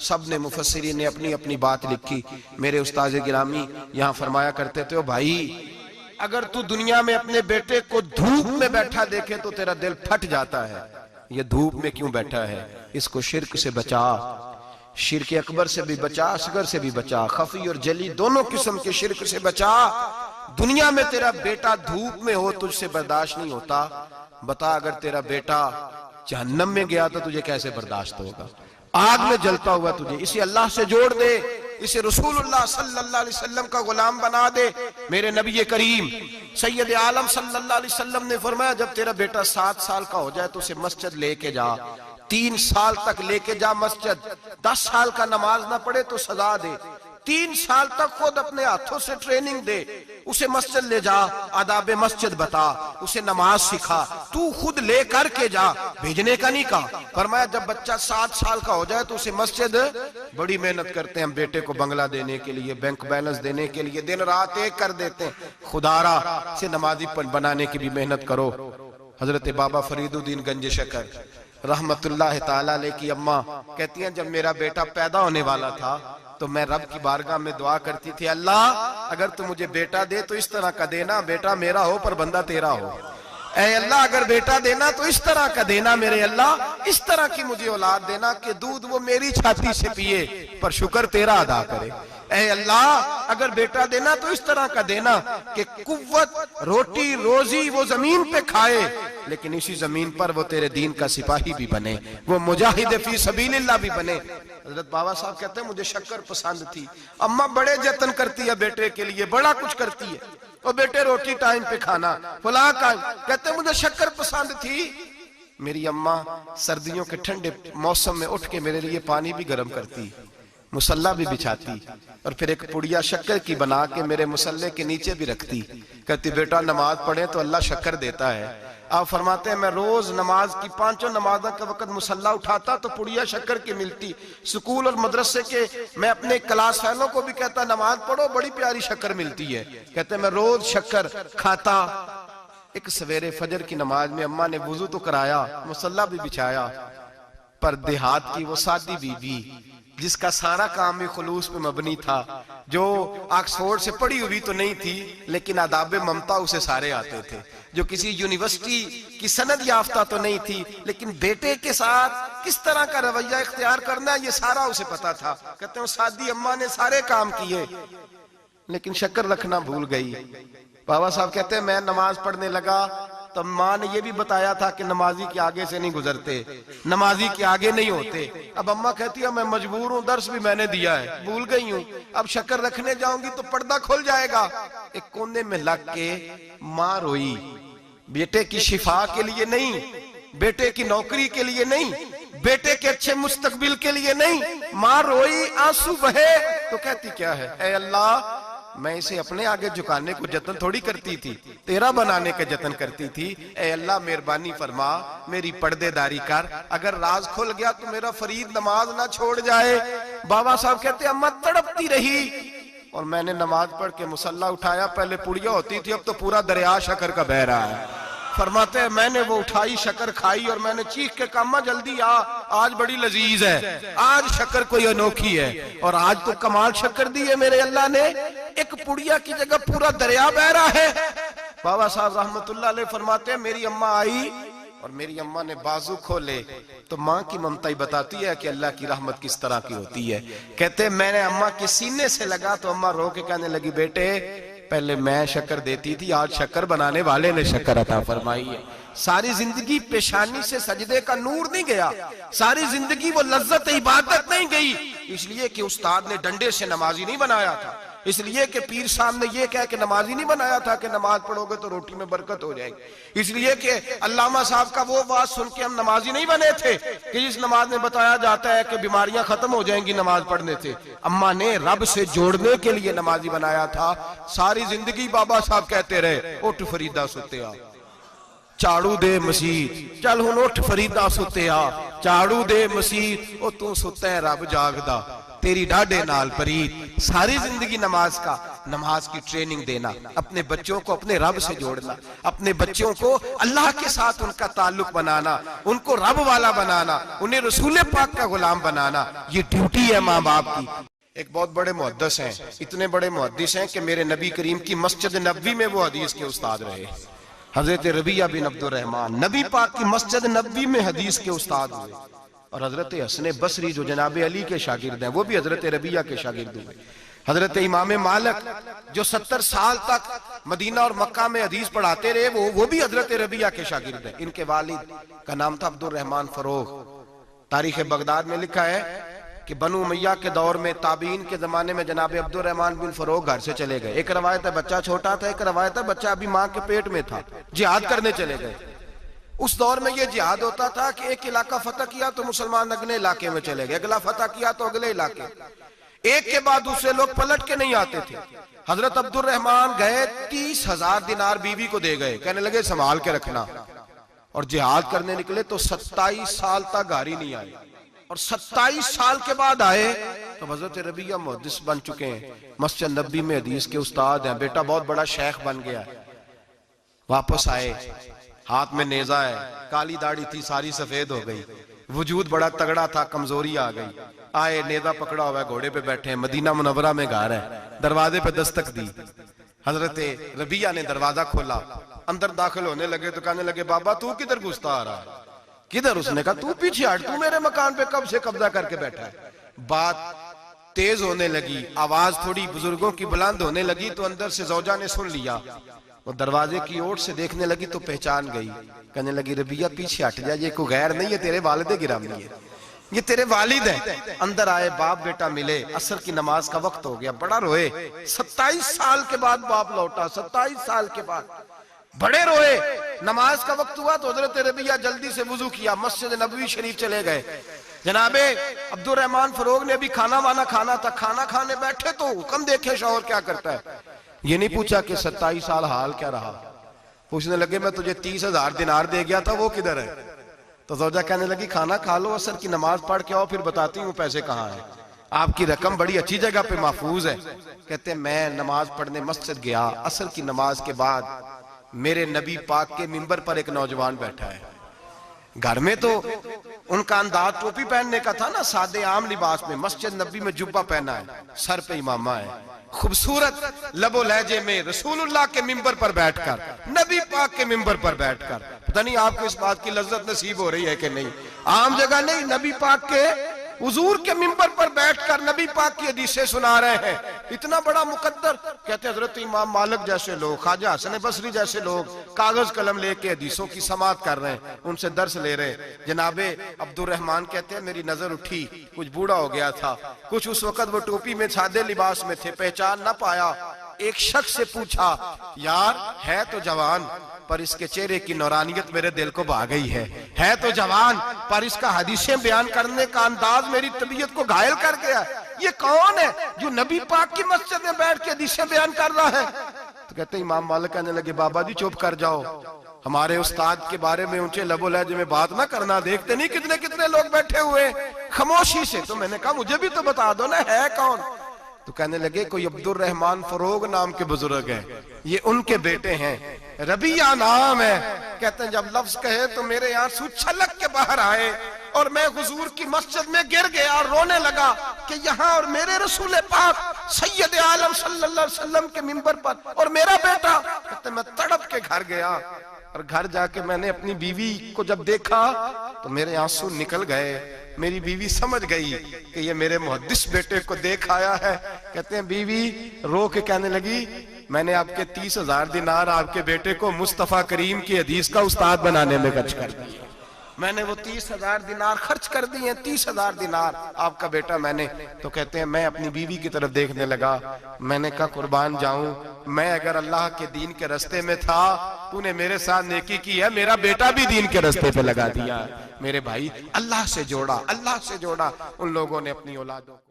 सब ने मुफस्सिरीन ने अपनी अपनी बात लिखी। मेरे उस्ताद गिरामी यहाँ फरमाया करते थे, ओ भाई अगर तू दुनिया में अपने बेटे को धूप में बैठा देखे तो तेरा दिल फट जाता है, ये धूप में क्यों बैठा है, इसको शिर्क से बचा, शिर्क अकबर से भी बचा, असगर से भी बचा, खफी और जली दोनों किस्म के शिर्क से बचा। दुनिया में तेरा बेटा धूप में हो तुझसे बर्दाश्त नहीं होता, बता अगर तेरा बेटा जहन्नम में गया तो तुझे कैसे बर्दाश्त होगा, आग में जलता हुआ तुझे। इसे अल्लाह से जोड़ दे, इसे रसूलुल्लाह सल्लल्लाहु अलैहि वसल्लम का गुलाम बना दे। मेरे नबी करीम सैयद आलम सल्लल्लाहु अलैहि वसल्लम ने फरमाया, जब तेरा बेटा 7 साल का हो जाए तो उसे मस्जिद लेके जा, 3 साल तक लेके जा मस्जिद, 10 साल का नमाज ना पढ़े तो सजा दे, 3 साल तक खुद अपने हाथों से ट्रेनिंग दे, उसे मस्जिद ले जा, आदाब मस्जिद बता, उसे नमाज सिखा, तू खुद ले करके जा, भेजने का नहीं कहा। फरमाया जब बच्चा 7 साल का हो जाए तो उसे मस्जिद, बड़ी मेहनत करते हैं हम बेटे को बंगला देने के लिए, बैंक बैलेंस देने के लिए, दिन रात एक कर देते हैं, खुदारा से नमाजी बनाने की भी मेहनत करो। हजरत बाबा फरीदुद्दीन गंज शकर रहमतुल्लाह ताला अलैह की अम्मा कहती हैं, जब मेरा बेटा पैदा होने वाला था तो मैं रब की बारगाह में दुआ करती थी, अल्लाह अगर तू मुझे बेटा दे तो इस तरह का देना, बेटा मेरा हो पर बंदा तेरा हो। ऐ अल्लाह अगर बेटा देना तो इस तरह का देना, मेरे अल्लाह इस तरह की मुझे औलाद देना कि दूध वो मेरी छाती से पिए पर शुक्र तेरा अदा करे। ऐ अल्लाह अगर बेटा देना तो इस तरह का देना कि कुव्वत रोटी रोजी वो जमीन पे खाए लेकिन इसी जमीन पर वो तेरे दीन का सिपाही भी बने, वो मुजाहिद फी सबीलिल्लाह भी बने। हजरत बाबा साहब कहते हैं मुझे शक्कर पसंद थी, अम्मा बड़े जतन करती है बेटे के लिए, बड़ा कुछ करती है, और बेटे रोटी टाइम पे खाना फला का, कहते मुझे शक्कर पसंद थी। मेरी अम्मा सर्दियों के ठंडे मौसम में उठ के मेरे लिए पानी भी गर्म करती, मुसल्ला भी बिछाती और फिर एक पुड़िया शक्कर की बना के मेरे मुसल्ले के नीचे भी रखती, कहती बेटा नमाज पढ़े तो अल्लाह शक्कर देता है। आप फरमाते हैं मैं रोज नमाज की 5 नमाजों के वक्त मुसल्ला उठाता तो पुड़िया शक्कर की मिलती। स्कूल और मदरसे के मैं अपने क्लास फैलों को भी कहता नमाज पढ़ो बड़ी प्यारी शक्कर मिलती है, कहते मैं रोज शक्कर खाता। एक सवेरे फजर की नमाज में अम्मा ने वुजू तो कराया, मुसल्ला भी बिछाया, पर देहात की वो सादी बीबी जिसका सारा काम भी खुलूस पे मबनी था, जो ऑक्सफोर्ड से पढ़ी हुई तो नहीं थी लेकिन आदाब ममता उसे सारे आते थे, जो किसी यूनिवर्सिटी की सनद याफ्ता तो नहीं थी लेकिन बेटे के साथ किस तरह का रवैया इख्तियार करना है ये सारा उसे पता था। कहते हैं सादी अम्मा ने सारे काम किए लेकिन शक्कर रखना भूल गई। बाबा साहब कहते हैं मैं नमाज पढ़ने लगा तब माँ ने यह भी बताया था कि नमाजी के आगे से नहीं गुजरते, नमाजी के आगे नहीं होते। अब अम्मा कहती है मैं मजबूर हूँ, दर्स भी मैंने दिया है, भूल गई हूँ, अब शक्कर रखने जाऊंगी तो पर्दा खुल जाएगा। एक कोने में लग के माँ रोई, बेटे की शिफा के लिए नहीं, बेटे की नौकरी के लिए नहीं, बेटे के अच्छे मुस्तकबिल के लिए नहीं, माँ रोई, आंसू बहे तो कहती क्या है, ऐ अल्लाह मैं इसे अपने आगे झुकाने को जतन थोड़ी करती थी, तेरा बनाने का जतन करती थी। ऐ अल्लाह मेहरबानी फरमा मेरी पर्देदारी कर, अगर राज खुल गया तो मेरा फरीद नमाज ना छोड़ जाए। बाबा साहब कहते अम्मा तड़पती रही और मैंने नमाज पढ़ के मुसल्ला उठाया, पहले पुड़िया होती थी अब तो पूरा दरिया शक्कर का बह रहा है। फरमाते हैं मैंने वो उठाई शक्कर खाई और मैंने चीख के कहा जल्दी आ, आज बड़ी लजीज है, आज शक्कर कोई अनोखी है। और आज तो कमाल शक्कर दी है मेरे अल्लाह ने, एक पुड़िया की जगह पूरा दरिया बह रहा है। बाबा साहब रहमतुल्लाह अलैह फरमाते हैं मेरी अम्मा आई और मेरी अम्मा ने बाजू खोले तो माँ की ममता ही बताती है कि अल्लाह की रहमत किस तरह की होती है। कहते मैंने अम्मा के सीने से लगा तो अम्मा रो के कहने लगी बेटे पहले मैं शक्कर देती थी, आज शक्कर बनाने वाले ने शक्कर अता फरमाई है। सारी जिंदगी पेशानी से सजदे का नूर नहीं गया, सारी जिंदगी वो लज्जत इबादत नहीं गई, इसलिए कि उस्ताद ने डंडे से नमाजी नहीं बनाया था, इसलिए कि पीर साहब ने ये कह के नमाजी नहीं बनाया था कि नमाज पढ़ोगे तो रोटी में बरकत हो जाएगी, इसलिए कि अल्लामा साहब का वो बात सुन के हम नमाजी नहीं बने थे कि जिस नमाज में बताया जाता है कि बीमारियां खत्म हो जाएंगी नमाज पढ़ने से। अम्मा ने रब से जोड़ने के लिए नमाजी बनाया था। सारी जिंदगी बाबा साहब कहते रहे उठ फरीदा सुते आ, झाड़ू दे मसीह, चल हुण उठ फरीदा सुते आ, झाड़ू दे मसीह, ओ तू सुता है रब जागदा, तेरी डाडे नाल परीत। सारी जिंदगी नमाज का, नमाज की ट्रेनिंग देना, अपने बच्चों को अपने रब से जोड़ना, अपने बच्चों को अल्लाह के साथ उनका ताल्लुक बनाना, उनको रब वाला बनाना, उन्हें रसूल पाक का गुलाम बनाना, ये ड्यूटी है माँ बाप की। एक बहुत बड़े मुहद्दिस हैं, इतने बड़े मुहद्दिस हैं कि मेरे नबी करीम की मस्जिद नबवी में वो हदीस के उस्ताद रहे। हजरत रबिया बिन अब्दुर रहमान नबी पाक की मस्जिद नबवी में हदीस के उस्ताद हुए। और हजरत हसन बसरी जो जनाब अली के शागिर्द हैं, वो भी हजरत रबिया के शागिर्द हुए। हजरत इमाम मालिक जो 70 साल तक मदीना और मक्का में हदीस पढ़ाते रहे, वो भी हजरत रबिया के शागिर्द हैं। इनके वालिद का नाम था अब्दुर रहमान फरोग। तारीख बगदाद में लिखा है कि बनु उमैया के दौर में, ताबीन के जमाने में जनाब अब्दुर रहमान बिन फरोग घर से चले गए। एक रवायत है बच्चा छोटा था, एक रवायत है बच्चा अभी माँ के पेट में था, जिहाद करने चले गए। उस दौर में यह जिहाद होता था कि एक इलाका फतह किया तो मुसलमान अगले इलाके में चले गए, अगला फतह किया तो अगले इलाके, एक के बाद दूसरे लोग पलट के नहीं आते थे। हजरत अब्दुर रहमान गए, 30,000 दिनार बीवी को दे गए, कहने लगे संभाल के रखना। और जिहाद करने निकले तो 27 साल तक घर ही नहीं आए, और 27 साल के बाद आए तो हजरत रबिया मुहद्दिस बन चुके हैं, मस्जिद नबी में हदीस के उस्ताद हैं, बेटा बहुत बड़ा शेख बन गया। वापस आए, हाथ में नेजा है, काली दाढ़ी थी सारी सफेद हो गई, वजूद बड़ा तगड़ा था, कमजोरी आ गई। आए, नेजा पकड़ा हुआ है, घोड़े पे बैठे हैं, मदीना मुनव्वरा में घर है, दरवाजे पे दस्तक दी। हजरत रबिया ने दरवाजा खोला, अंदर दाखिल होने लगे तो कहने लगे बाबा तू किधर घुसता आ रहा है? किधर? उसने कहा तू पीछे हट, तू मेरे मकान पे कब से कब्जा करके बैठा है। बात तेज होने लगी, आवाज थोड़ी बुजुर्गों की बुलंद होने लगी तो अंदर से जौजा ने सुन लिया। वो दरवाजे की ओर से देखने लगी तो पहचान गई, कहने लगी रबिया पीछे हट जा, ये कोई गैर नहीं है, तेरे वालिद गिरामी है, ये तेरे वालिद है। अंदर आए, बाप बेटा मिले, असर की नमाज का वक्त हो गया, बड़ा रोए। 27 साल के बाद बाप लौटा, 27 साल के बाद बड़े रोए। नमाज का वक्त हुआ तो हजरत रबिया जल्दी से वुजू किया, मस्जिद नबवी शरीफ चले गए। जनाबे अब्दुर रहमान फरोग ने अभी खाना वाना खाना था, खाना खाने बैठे तो हुक्म देखे शौहर क्या करता है। ये नहीं पूछा कि 27 साल हाल क्या रहा, पूछने लगे मैं तुझे 30,000 दिनार दे गया था, वो किधर है? तो ज़ौजा कहने लगी खाना खा लो, असर की नमाज पढ़ के आओ, फिर बताती हूँ पैसे कहाँ है, आपकी रकम बड़ी अच्छी जगह पे महफूज है। कहते मैं नमाज पढ़ने मस्जिद गया, असर की नमाज के बाद मेरे नबी पाक के मिंबर पर एक नौजवान बैठा है। घर में तो उनका अंदाज टोपी पहनने का था ना, सादे आम लिबास में, मस्जिद नबी में जुब्बा पहना है, सर पे इमामा है, खूबसूरत लबो लहजे में रसूलुल्लाह के मिंबर पर बैठकर, नबी पाक के मिंबर पर बैठकर, पता नहीं आपको इस बात की लज्जत नसीब हो रही है कि नहीं, आम जगह नहीं, नबी पाक के हुजूर के मिंबर पर बैठकर नबी पाक की हदीसें सुना रहे हैं, इतना बड़ा मुकद्दर। कहते हजरत इमाम मालिक जैसे लोग, ख्वाजा हसन बसरी जैसे लोग कागज कलम लेके हदीसों की समाअत कर रहे हैं, उनसे दर्स ले रहे हैं। जनाबे अब्दुर रहमान कहते हैं मेरी नजर उठी, कुछ बूढ़ा हो गया था, कुछ उस वक्त वो टोपी में सादे लिबास में थे, पहचान ना पाया। एक शख्स से पूछा यार है तो जवान पर इसके चेहरे की नौरानियत मेरे दिल को भा गई है तो जवान पर इसका हदीसें बयान करने का अंदाज मेरी तबीयत को घायल कर गया। ये कौन है जो नबी पाक की मस्जिद में बैठ के हदीसें बयान कर रहा है? तो कहते इमाम मालिक कहने लगे बाबा जी चुप कर जाओ, हमारे उस्ताद के बारे में ऊंचे लबो लहजे में बात ना करना, देखते नहीं कितने कितने लोग बैठे हुए खामोशी से। तो मैंने कहा मुझे भी तो बता दो ना है कौन? तो कहने लगे कोई अब्दुर रहमान फरोग नाम के बुजुर्ग हैं, ये उनके बेटे हैं, रबिया नाम है। कहते हैं जब लफ्ज कहे तो मेरे आंसू छलक के बाहर आए और मैं हुजूर की मस्जिद में गिर गया और रोने लगा कि यहाँ और मेरे रसूल पाक सैयद आलम सल्लल्लाहु अलैहि वसल्लम के मिंबर पर और मेरा बेटा। कहते मैं तड़प के घर गया और घर जाके मैंने अपनी बीवी को जब देखा तो मेरे आंसू निकल गए। मेरी बीवी समझ गई कि ये मेरे मुहद्दिस बेटे को देख आया है। कहते हैं बीवी रो के कहने लगी मैंने आपके 30,000 दिनार आपके बेटे को मुस्तफा करीम की हदीस का उस्ताद बनाने में खर्च कर दिए। मैंने वो 30,000 दिनार खर्च कर दिए, 30,000 दिनार आपका बेटा मैंने। तो कहते हैं मैं अपनी बीवी की तरफ देखने लगा, मैंने कहा कुर्बान जाऊं, मैं अगर अल्लाह के दीन के रास्ते में था, तूने मेरे साथ नेकी की है, मेरा बेटा भी दीन के रास्ते पे लगा दिया। मेरे भाई अल्लाह से जोड़ा, अल्लाह से जोड़ा उन लोगों ने अपनी औलादों को।